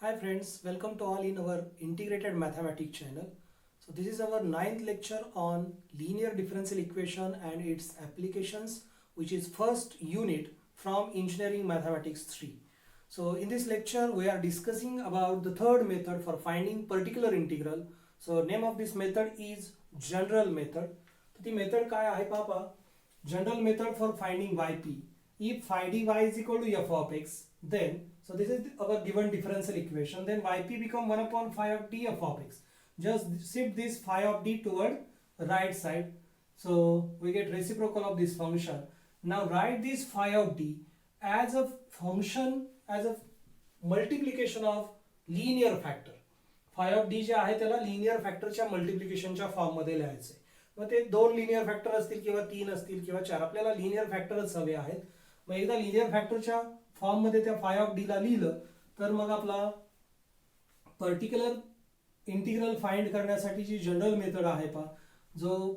Hi friends, welcome to all in our integrated mathematics channel. So this is our ninth lecture on linear differential equation and its applications, which is first unit from engineering mathematics 3. So in this lecture we are discussing about the third method for finding particular integral. So name of this method is general method. So the method काय आहे पापा? General method for finding yp. If phi dy is equal to f of x, then so this is our given differential equation. Then yp become 1 upon phi of d f of x. Just shift this phi of d toward right side. So we get reciprocal of this function. Now write this phi of d as a function, as a multiplication of linear factor. Phi of d जे आहे त्याला linear factorच्या multiplicationच्या form मध्ये लिहायचे. मग ते दोन linear factor असतील किंवा तीन असतील किंवा चार, आपल्याला लिनियर फॅक्टरच हवे आहेत. मग एकदा लिनियर फॅक्टरच्या फॉर्म मध्ये त्या फाय ऑफ डी ला लिहिलं तर मग आपला पर्टिक्युलर इंटिग्रल फाइंड करण्यासाठी जी जनरल मेथड आहे पा, जो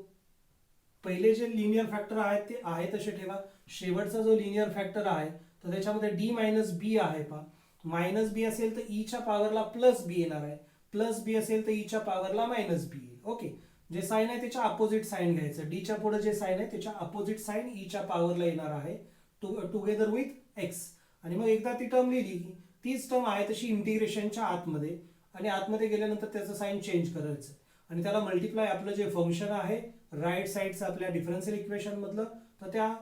पहिले जे लिनियर फॅक्टर आहेत ते आहे तसे ठेवा. शेवटचा जो लिनियर फॅक्टर आहे तर त्याच्यामध्ये डी मायनस बी आहे पा. मायनस बी असेल तर ई च्या पॉवरला प्लस बी येणार आहे, प्लस बी असेल तर ई च्या पॉवरला मायनस बी येईल. ओके, जे साइन आहे त्याच्या अपोजिट साइन घ्यायचं. डी च्या पुढे जे साइन आहे त्याच्या अपोजिट साइन ई च्या पॉवरला येणार आहे टुगेदर विथ एक्स. आणि मग एकदा ती टर्म लिहिली की तीच टर्म आहे तशी इंटिग्रेशनच्या आतमध्ये, आणि आतमध्ये गेल्यानंतर त्याचं साइन चेंज करायचं आणि त्याला मल्टिप्लाय आपलं जे फंक्शन आहे राईट साइडचं आपल्या डिफरन्शियल इक्वेशन मधलं, तर त्या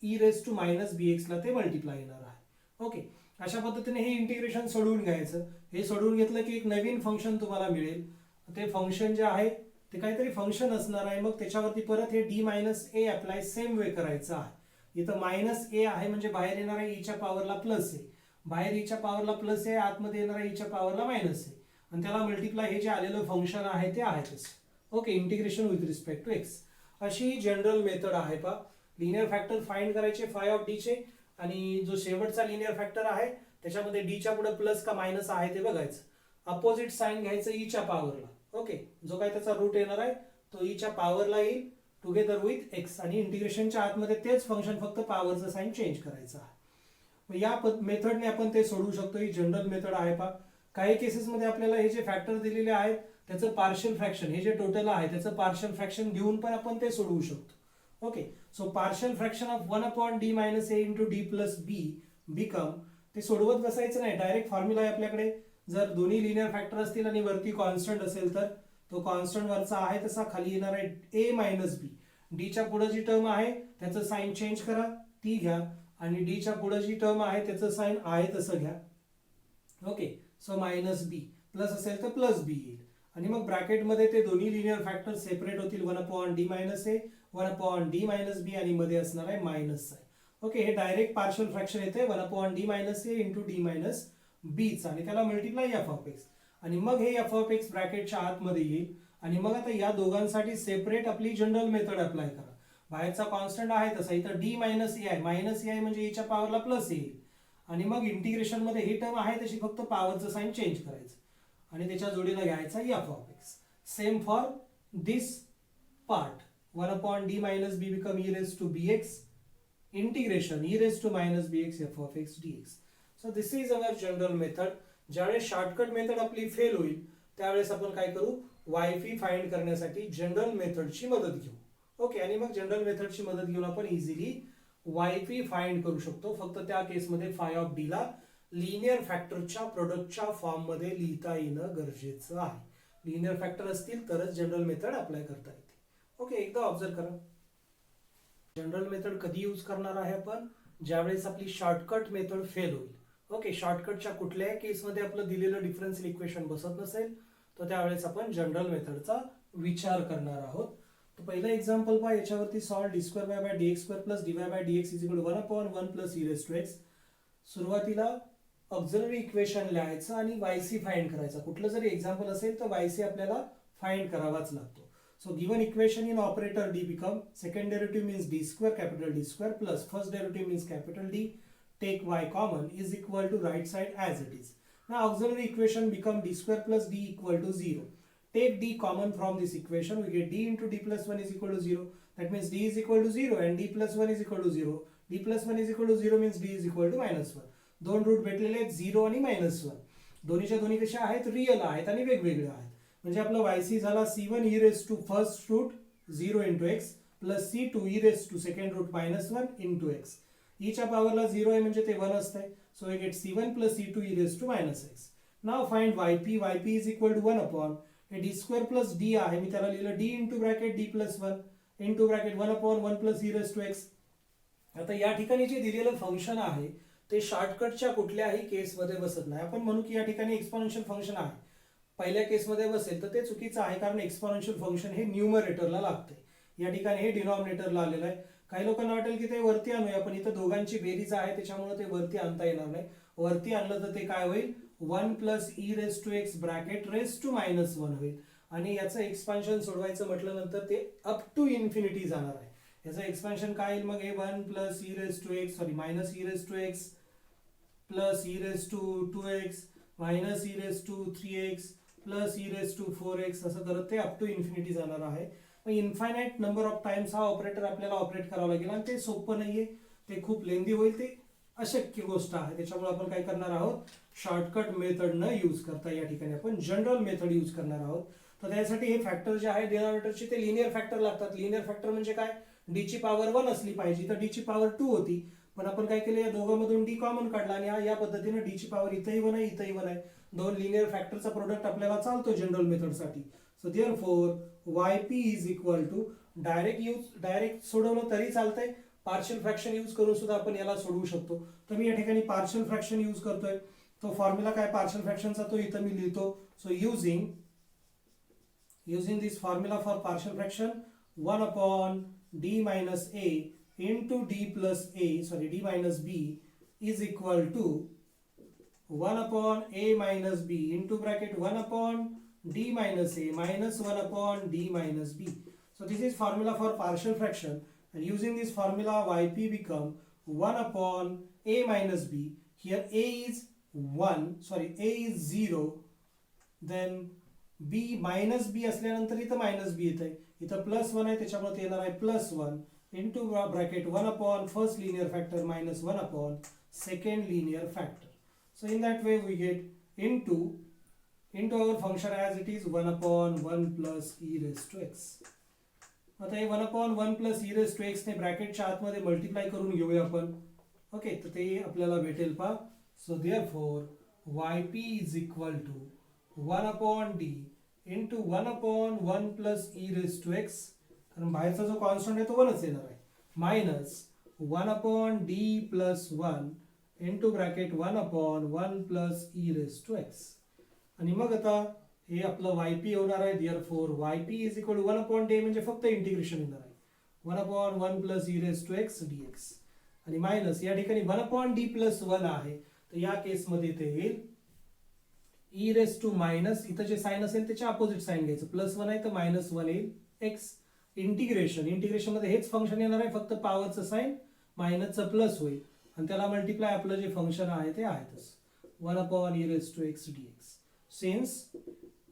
e raise to minus b x ला ते मल्टिप्लाय येणार आहे. ओके, अशा पद्धतीने हे इंटिग्रेशन सोडवून घ्यायचं. हे सोडवून घेतलं की एक नवीन फंक्शन तुम्हाला मिळेल. ते फंक्शन जे आहे ते काहीतरी फंक्शन असणार आहे. मग त्याच्यावरती परत हे डी मायनस ए अप्लाय सेम वे करायचं आहे. इथं मायनस ए आहे म्हणजे बाहेर येणार आहे ईच्या पॉवरला प्लस ए, बाहेर ईच्या पॉवरला प्लस ए, आतमध्ये येणार आहे ईच्या पॉवरला मायनस ए, आणि त्याला मल्टिप्लाय हे जे आलेलं फंक्शन आहे ते आहेच. Okay, integration with respect to x. अशी जनरल मेथड आहे पा. लिनियर फॅक्टर फाइंड करायचे फाय ऑफ डी चे, आणि जो शेवटचा लिनियर फॅक्टर आहे त्याच्यामध्ये डी च्या पुढे प्लस का मायनस आहे ते बघायचं. अपोजिट साइन घ्यायचं ईच्या पॉवरला. ओके, जो काय त्याचा रूट येणार आहे तो ईच्या पॉवरला येईल टुगेदर विथ एक्स, आणि इंटिग्रेशनच्या आतमध्ये तेच फंक्शन फक्त पॉवरचं साइन चेंज करायचं आहे. मग या मेथडने आपण ते सोडवू शकतो. ही जनरल मेथड आहे पा. काही केसेस मध्ये आपल्याला हे जे फॅक्टर दिलेले आहेत त्याचं पार्शियल फ्रॅक्शन, हे जे टोटल आहे त्याचं पार्शियल फ्रॅक्शन घेऊन पण आपण ते सोडवू शकतो. Okay, so partial fraction of 1 upon D minus A into D plus be become, ते सोडवत बसायचं नाही, डायरेक्ट फॉर्म्युला आहे आपल्याकडे. जर दोन्ही लिनियर फॅक्टर असतील आणि वरती कॉन्स्टंट असेल तर तो कॉन्स्टंट वरचा आहे तसा खाली येणार आहे ए मायनस बी. डी च्या पुढे जी टर्म आहे त्याचं साइन चेंज करा, ती घ्या, आणि डी च्या पुढे जी टर्म आहे त्याचं साइन आहे तसं घ्या. ओके, सो मायनस बी, प्लस असेल तर प्लस बी येईल, आणि मग ब्रॅकेट मध्ये ते दोन्ही लिनियर फॅक्टर सेपरेट होतील. 1 अपॉन डी मायनस ए, 1 अपॉन डी मायनस बी, आणि मध्ये असणार आहे मायनस साइन. ओके, हे डायरेक्ट पार्शियल फ्रॅक्शन येते 1 अपॉन डी मायनस ए इंटू डी मायनस बीच, आणि त्याला मल्टिप्लाय एफ ऑफ एक्स, आणि मग हे एफ ऑफ एक्स ब्रॅकेटच्या आतमध्ये येईल. आणि मग आता या दोघांसाठी सेपरेट आपली जनरल मेथड अप्लाय करा. बाहेरचा कॉन्स्टंट आहे तसा, इथं डी मायनस ए आहे, मायनस ए आहे म्हणजे एच्या पॉवरला प्लस येईल, आणि मग इंटिग्रेशन मध्ये ही टर्म आहे तशी फक्त पॉवरचं साइन चेंज करायचं आणि त्याच्या जोडीला घ्यायचा f of x. Same for this part, 1 upon D minus b become e raise to b x, integration e raise to minus b x f of x d x. So this is our general method. ज्यावेळेस shortcut method आपली fail होईल त्यावेळेस आपण काय करू, y p find करण्यासाठी general मेथडची मदत घेऊ. ओके, आणि मग जनरल मेथडची मदत घेऊन आपण इझिली वायपी फाइंड करू शकतो. फक्त त्या केसमध्ये फाय ऑफ डी ला लिनियर फॅक्टरच्या प्रोडक्टच्या फॉर्म मध्ये लिहिता येणं गरजेचं आहे. लिनियर फॅक्टर असतील तरच जनरल मेथड अप्लाय करता येते. ओके, एकदा ऑब्झर्व करा. जनरल मेथड कधी यूज करणार आहे आपण, ज्यावेळेस आपली शॉर्टकट मेथड फेल होईल. ओके, शॉर्टकटच्या कुठल्याही केसमध्ये आपलं दिलेलं डिफरन्शियल इक्वेशन बसत नसेल तर त्यावेळेस आपण जनरल मेथडचा विचार करणार आहोत. तर पहिलं एक्झाम्पल पहा, याच्यावरती solve d square y by d x square plus d y by d x is equal to 1 upon 1 plus e raise to x. सुरुवातीला ऑक्झिलरी इक्वेशन लिहायचं आणि वायसी फाइंड करायचा. कुठलं जरी एक्झाम्पल असेल तर वायसी आपल्याला फाइंड करावाच लागतो. So given equation in operator D become, second derivative means D square capital D square plus first derivative means capital D, take y common is equal to right side as it is. Now auxiliary equation become d square plus d equal to 0. Take d common from this equation, we get d into d plus 1 is equal to 0. That means d is equal to 0 and d plus 1 is equal to 0. d plus 1 is equal to 0 means d is equal to minus 1. दोन route भेटलेले आहेत 0 आणि -1. दोन्हीच्या दोन्ही कशा आहेत, real आहेत आणि वेगवेगळ्या आहेत. म्हणजे आपलं yc झाला c1 e raise to first root 0 into x plus c2 e raise to second root -1 into x. ईच्या पॉवरला 0 आहे म्हणजे ते 1 असतंय. So we get c1 plus c2 e raise to -x. नाव find yp. yp is equal to 1 upon हे d square plus d आहे, मी त्याला लिहिलं d into bracket d plus 1 into bracket 1 upon 1 plus e raise to x. आता या ठिकाणी जे दिलेलं फंक्शन आहे ते शॉर्टकटच्या कुठल्याही केसमध्ये बसत नाही. आपण म्हणू की या ठिकाणी एक्सपोनेन्शियल फंक्शन आहे, पहिल्या केसमध्ये बसेल तर ते चुकीचं आहे, कारण एक्सपोनेन्शियल फंक्शन हे न्यूमरेटरला लागते. या ठिकाणी हे डिनॉमिनेटरला आलेलं आहे. काही लोकांना वाटेल की ते वरती आणूया, पण इथं दोघांची बेरीज आहे त्याच्यामुळे ते वरती आणता येणार नाही. वरती आणलं तर ते काय होईल, 1 plus e raise to x bracket raise to -1 होईल. आणि याचं एक्सपान्शन सोडवायचं म्हटलं नंतर ते अप टू इन्फिनिटी जाणार आहे. याचं एक्सपान्शन काय येईल मग, हे 1 plus e raise to x minus e raise to x plus e raise to 2x minus e raise to 3x plus e raise to 4x असं करत ते अप टू इन्फिनिटी जाणार आहे. मग इन्फायनाइट नंबर ऑफ टाइम्स हा operator आपल्याला operate करावा लागेल आणि ते सोपं नाहीये, ते खूप लेंदी होईल, ते अशक्य गोष्ट आहे. त्याच्यामुळे आपण काय करणार आहोत, शॉर्टकट मेथड न यूज करता या ठिकाणी आपण जनरल मेथड यूज करणार आहोत. तर त्यासाठी हे फॅक्टर जे आहे डिनॉमिनेटरचे ते लिनियर फॅक्टर लागतात. लिनियर फॅक्टर म्हणजे काय, डी ची पॉवर 1 असली पाहिजे, तर डी ची पॉवर 2 होती, पण आपण काय केलं, या दोघांमधून डी कॉमन काढला आणि या पद्धतीने डी ची पॉवर इथंही 1 आहे इथंही 1 आहे. दोन लिनियर फॅक्टरचा प्रोडक्ट आपल्याला चालतो जनरल मेथडसाठी. So therefore yp is equal to direct सोडवलं तरी चालतंय, पार्शियल फ्रॅक्शन यूज करून सुद्धा आपण याला सोडवू शकतो. तर मी या ठिकाणी पार्शियल फ्रॅक्शन यूज करतोय. तो फॉर्म्युला काय पार्शियल फ्रॅक्शनचा तो इथं मी लिहितो. So using this formula for partial fraction 1 upon d minus a into d plus a d minus b is equal to 1 upon a minus b into bracket 1 upon d minus a minus 1 upon d minus b. So this is formula for partial fraction, and using this formula yp become 1 upon a minus b. Here a is 0, then b minus b असल्यानंतर इथं minus बी येतंय, इथं plus 1 आहे त्याच्यामुळे येणार आहे plus 1 into bracket 1 upon first linear factor minus 1 upon second linear factor. So in that way we get into our function as it is 1 upon 1 plus e raise to x. आता हे 1 upon 1 plus e raise to x ने ब्रॅकेटच्या आतमध्ये multiply करून घेऊया आपण. Okay, तर ते आपल्याला भेटेल पहा. So therefore yp is equal to 1 upon d into 1 upon 1 plus e raise to x, कारण बाहेरचा जो कॉन्स्टंट आहे तो 1च येणार आहे, minus 1 upon d plus 1 into bracket 1 upon 1 plus e raise to x. आणि मग आता हे आपलं yp होणार आहे. Therefore yp is equal to 1 upon d म्हणजे फक्त इंटिग्रेशन येणार आहे, 1 upon 1 plus e raise to x dx, आणि मायनस या ठिकाणी 1 अपॉन d प्लस 1 आहे, तर या केसमध्ये ते येईल ई रेस टू मायनस, इथं जे साइन असेल त्याच्या अपोजिट साइन घ्यायचं, प्लस 1 आहे तर मायनस 1 येईल एक्स. इंटिग्रेशन मध्ये हेच फंक्शन येणार आहे, फक्त पॉवरचं साइन मायनसचं प्लस होईल आणि त्याला मल्टिप्लाय आपलं जे फंक्शन आहे ते आहेतच 1 upon e raise to x dx. Since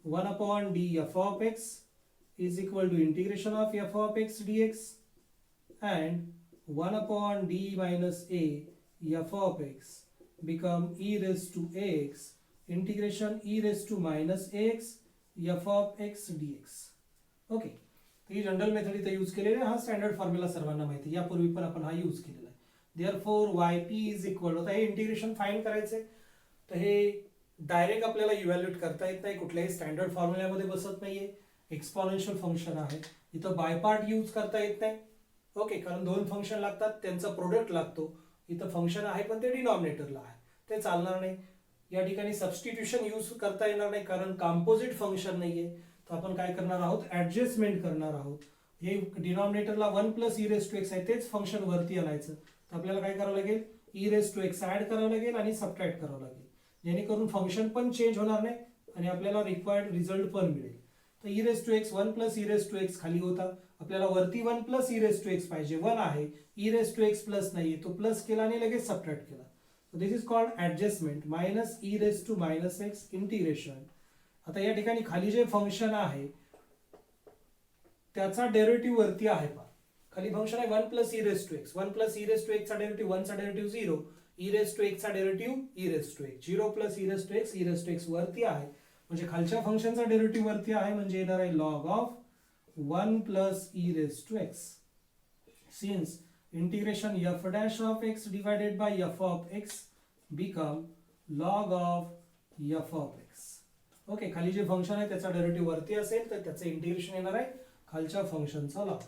1 upon d f of x is equal to integration of f of x dx and 1 upon d minus a f of x become e raised to x integration e raised to minus ax f of x dx. Okay, he general method इथे use केलेली आहे. हा standard formula सर्वांना माहिती आहे, यापूर्वी पण आपण हा यूज केलेला आहे. देअरफॉर yp इज इक्वल, आता हे इंटिग्रेशन फाइंड करायचंय, तर हे डायरेक्ट आपल्याला इव्हॅल्युएट करता येत नाही, कुठल्याही स्टँडर्ड फॉर्म्युल्यामध्ये बसत नाहीये. एक्सपोनेन्शियल फंक्शन आहे, इथं बाय पार्ट यूज करता येत नाही. ओके, कारण दोन फंक्शन लागतात, त्यांचा प्रोडक्ट लागतो. इथं फंक्शन आहे पण ते डिनॉमिनेटरला आहे, ते चालणार नाही. या ठिकाणी सबस्टिट्यूशन यूज करता येणार नाही, कारण कंपोजिट फंक्शन नाहीये. तर आपण काय करणार आहोत, ऍडजस्टमेंट करणार आहोत. हे डिनॉमिनेटरला 1 plus e raise to x आहे, तेच फंक्शन वरती आणायचं. तर आपल्याला काय करावं लागेल, e raise to x add करावं लागेल आणि सबट्रॅक्ट करावं लागेल, जेणेकरून फंक्शन पण चेंज होणार नाही आणि आपल्याला रिक्वायर्ड रिझल्ट पण मिळेल. तर e raise to x 1 plus e raise to x खाली होता, आपल्याला वरती 1 plus e raise to x पाहिजे, 1 आहे, e raise to x plus नाहीये, तो प्लस केला आणि लगेच सबट्रॅक्ट केला. So this is called adjustment, minus e raised to minus x integration. आता या ठिकाणी खाली जे फंक्शन आहे त्याचा डेरिव्हेटिव्ह वरती आहे पहा. खाली फंक्शन आहे 1 plus e raise to x, 1 plus e raise to x चा डेरिव्हेटिव्ह 1 चा डेरिव्हेटिव्ह 0, ई रेस टू एक्सचा derivative e raise to x, 0 plus e raise to x वरती आहे म्हणजे खालच्या फंक्शनचा डेरिव्हेटिव्ह वरती आहे म्हणजे येणार आहे log of 1 plus e raise to x. Since integration f dash of x divided by f of x become log of f of x. Okay, खाली जे फंक्शन आहे त्याचा डेरिव्हेटिव्ह वरती असेल तर त्याचं इंटिग्रेशन येणार आहे खालच्या फंक्शनचा लॉग.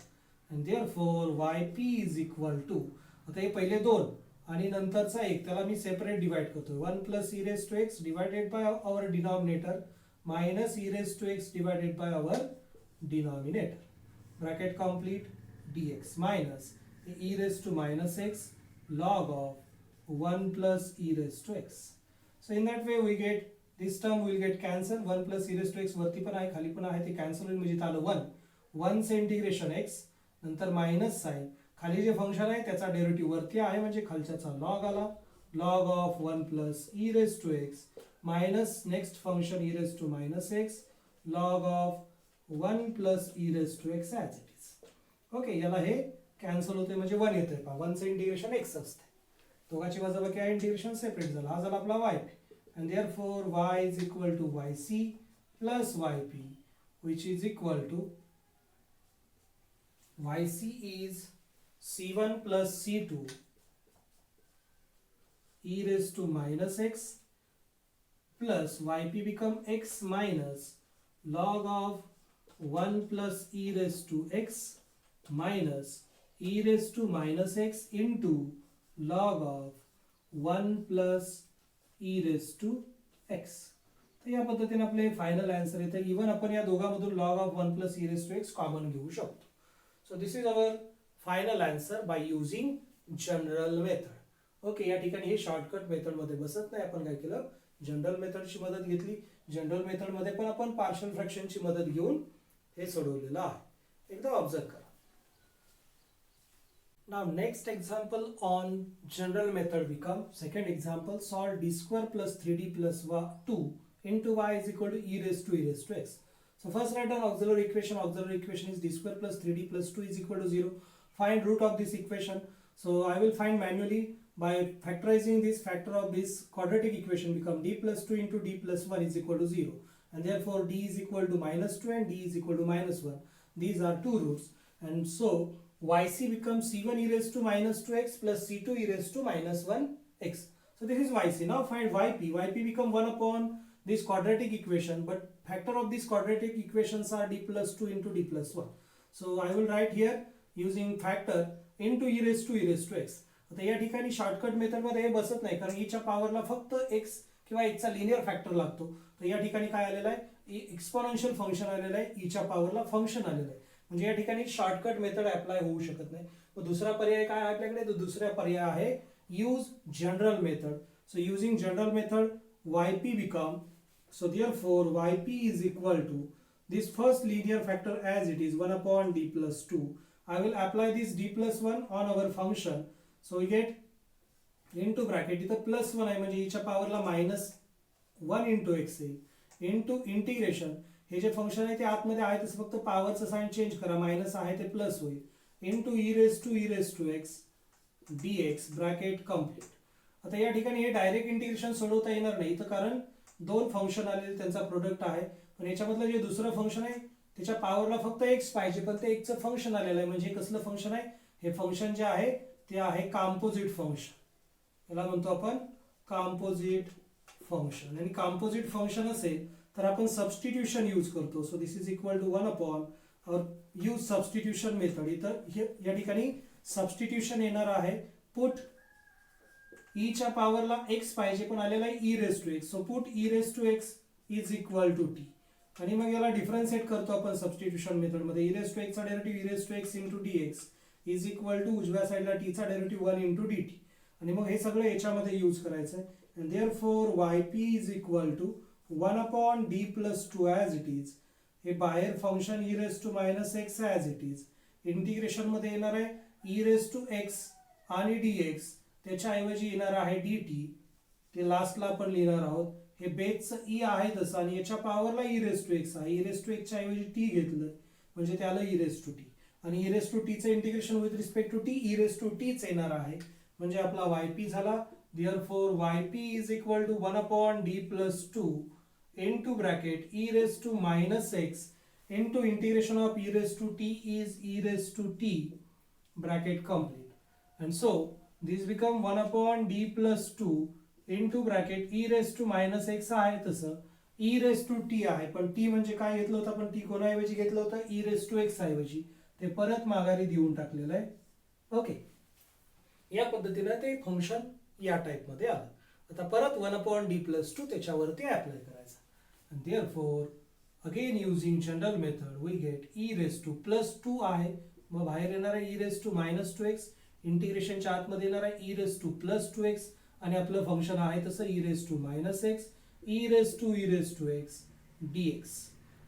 And therefore yp is equal to, आता हे पहिले दोन आणि नंतरचा एक त्याला मी सेपरेट डिवाइड करतो. 1 plus e raise to x divided by our denominator minus e raise to x divided by our denominator, bracket complete, dx minus e raised to minus x log of 1 plus e raised to x. So in that way we get this term will get cancelled. 1 plus e raised to x वरती पण आहे खाली पण आहे ते cancel होईल म्हणजे आलं 1 चे इंटिग्रेशन x नंतर मायनस साइन खाली जे फंक्शन आहे त्याचा डेरिव्हेटिव्ह वरती आहे म्हणजे खालच्याचा लॉग आला log of 1 plus e raised to x minus next function e raised to minus x log of 1 plus e raised to x as it is. Okay, याला हे कॅन्सल होते म्हणजे 1 येते पहा, 1 चे इंटिग्रेशन x असते, दोघांची वजाबाकी आहे इंटिग्रेशन सेपरेट झालं, हा झाला आपला yp. and therefore y is equal to yc plus yp which is equal to yc is c1 plus c2 e raised to minus x plus yp become x minus log of 1 plus e raised to x minus e raised to minus x into log of 1 plus e raised to x. तर या पद्धतीने आपले final answer येते. Even आपण या दोघांमधून log of 1 plus e raised to x common घेऊ शकतो. So this is our final answer by using general method. Okay, या ठिकाणी हे शॉर्टकट मेथड मध्ये बसत नाही, आपण काय केलं जनरल मेथडची मदत घेतली. जनरल मेथड मध्ये पण आपण पार्शियल फ्रॅक्शनची मदत घेऊन हे सोडवलेलं आहे. एकदा ऑब्झर्व करा. Now next example on general method become second example, solve d square plus 3d plus 2 into y is equal to e raised to x. So first write down auxiliary equation. Auxiliary equation is d square plus 3d plus 2 is equal to 0. Find root of this equation. So I will find manually by factorizing this factor of this quadratic equation become d plus 2 into d plus 1 is equal to 0. And therefore d is equal to minus 2 and d is equal to minus 1. These are two roots. And so yc becomes c1 e raised to minus 2x plus c2 e raised to minus 1x. So this is yc. Now find yp. Yp become 1 upon this quadratic equation, but factor of these quadratic equations are d plus 2 into d plus 1. So I will write here using factor into e raised to x. आता या ठिकाणी shortcut method मध्ये हे बसत नाही कारण e च्या पॉवरला फक्त x किंवा x चा लिनियर फॅक्टर लागतो. तर या ठिकाणी काय आलेलं आहे एक्सपोनेन्शियल फंक्शन आलेलं आहे, e च्या पॉवरला फंक्शन आलेलं आहे म्हणजे या ठिकाणी शॉर्टकट मेथड अप्लाय होऊ शकत नाही. मग दुसरा पर्याय काय आहे आपल्याकडे, तर दुसरा पर्याय आहे use general method. So using general method yp become, so therefore yp is equal to this first linear factor as it is 1 upon d plus 2. I will apply this d plus 1 on our function. So we get into bracket इथं plus 1 आहे म्हणजे e च्या पॉवरला minus 1 into x आहे into integration, हे जे function आहे ते आतमध्ये आहे तसं फक्त पॉवरचं साइन चेंज करा, मायनस आहे ते प्लस होईल into e raised to x dx bracket complete. आता या ठिकाणी हे डायरेक्ट इंटिग्रेशन सोडवता येणार नाही तर कारण दोन फंक्शन आलेले त्यांचा प्रोडक्ट आहे, पण याच्यामधलं जे दुसरं फंक्शन आहे त्याच्या पॉवरला फक्त x पाहिजे पण ते x चं फंक्शन आलेलं आहे म्हणजे कसलं फंक्शन आहे, हे फंक्शन जे आहे ते आहे कॉम्पोजिट फंक्शन. याला म्हणतो आपण कॉम्पोजिट फंक्शन. आणि कॉम्पोजिट फंक्शन असेल तर आपण सबस्टिट्यूशन यूज करतो. So this is equal to 1 upon or use substitution method. इथं या ठिकाणी सबस्टिट्यूशन येणार आहे पुट e च्या पॉवरला x पाहिजे पण आलेला आहे e raised to x. So put e raised to x is equal to t आणि मग याला डिफरन्शिएट करतो आपण सबस्टिट्यूशन मेथड मध्ये. e raised to x चा डेरिव्हेटिव्ह e raised to x into dx is equal to उजव्या साइडला t चा डेरिव्हेटिव्ह 1 into dt आणि मग हे सगळं याच्यामध्ये यूज करायचं आहे. and therefore yp is equal to 1 upon d plus 2 as it is. हे बाहेर function e raised to minus x as it is. Integration मध्ये येणार आहे e raised to x आणि dx त्याच्या ऐवजी येणार आहे dt. ते लास्टला आपण लिहिणार आहोत. हे बेसचं e आहे तसं आणि याच्या पॉवरला e raised to x आहे. e raised to x च्या ऐवजी t घेतलं म्हणजे त्याला e raised to t आणि e raised to t चं integration with respect to t e raised to t च येणार आहे म्हणजे आपला yp झाला Therefore yp is equal to 1 upon d plus 2 into bracket e raised to minus x into integration of e raised to t is e raised to t bracket complete. And so this become 1 upon d plus 2 into bracket e raised to minus x आहे तसं e raised to t आहे, पण t म्हणजे काय घेतलं होतं आपण, t कोणाऐवजी घेतलं होतं, e raised to x ऐवजी ते परत माघारी देऊन टाकलेलं आहे. ओके, या पद्धतीने ते फंक्शन या टाइप मध्ये आलं. आता परत 1 upon d plus 2 त्याच्यावरती अप्लाय करायचं. and therefore again using general method we get e raised to plus 2 आहे, मग बाहेर येणार आहे e raised to minus 2x, इंटिग्रेशनच्या आतमध्ये येणार आहे e raised to plus 2x आणि आपलं फंक्शन आहे तसं e raised to minus x e raised to x dx.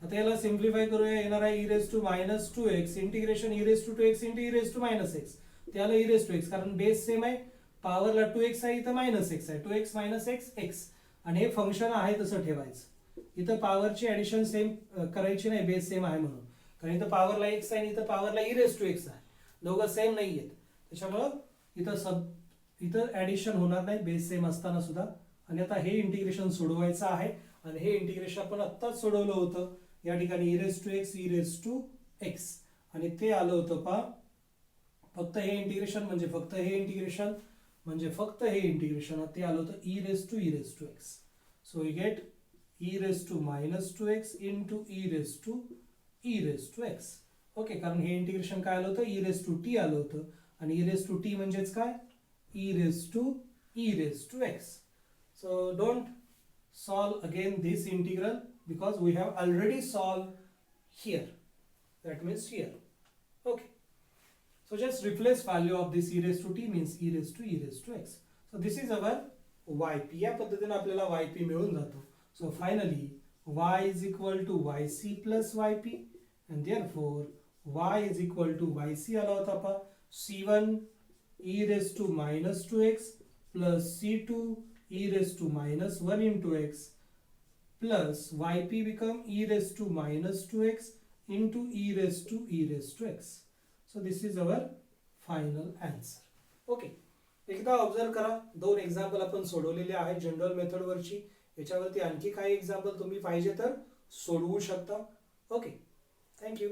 आता याला सिम्प्लिफाय करूया, येणार आहे e raised to minus 2x integration e raised to 2x into e raised to minus x, त्याला e raised to x कारण base same आहे, पॉवरला 2x आहे, इथं मायनस x आहे, 2x minus x x आणि हे फंक्शन आहे तसं ठेवायचं. इथं पॉवरची ऍडिशन सेम करायची नाही, बेस सेम आहे म्हणून, कारण इथं पॉवरला x आहे आणि इथं पॉवरला e raised to x आहे, दोघं सेम नाही आहेत, त्याच्यामुळं इथं ऍडिशन होणार नाही बेस सेम असताना सुद्धा. आणि आता हे इंटिग्रेशन सोडवायचं आहे आणि हे इंटिग्रेशन आपण आत्ताच सोडवलं होतं, या ठिकाणी e raised to x e raised to x आणि ते आलं होतं पहा फक्त हे इंटिग्रेशन म्हणजे फक्त हे इंटिग्रेशन म्हणजे फक्त हे इंटिग्रेशन ते आलं होतं e raised to x. So we get e raised to minus 2x into e raised to x. Okay, कारण हे इंटिग्रेशन काय आलं होतं, e raised to t आलं होतं आणि e raised to t म्हणजेच काय, e raised to x. So don't solve again this integral because we have already solved here, that means here. Okay, so just replace value of this e raised to t means e raised to x. So this is our yp, या पद्धतीने आपल्याला yp मिळून जातो. So finally y is equal to yc plus yp and therefore y is equal to yc आला होता पहा c1 e raised to minus 2x plus c2 e raised to minus 1 into x plus yp become e raised to minus 2x into e raised to x. So this is our final answer. Okay, एकदा observe करा, दोन example आपण सोडवलेले आहेत general method वरची, याच्यावरती आणखी काही एक्झाम्पल तुम्ही पाहिजे तर सोडवू शकता. Okay, thank you.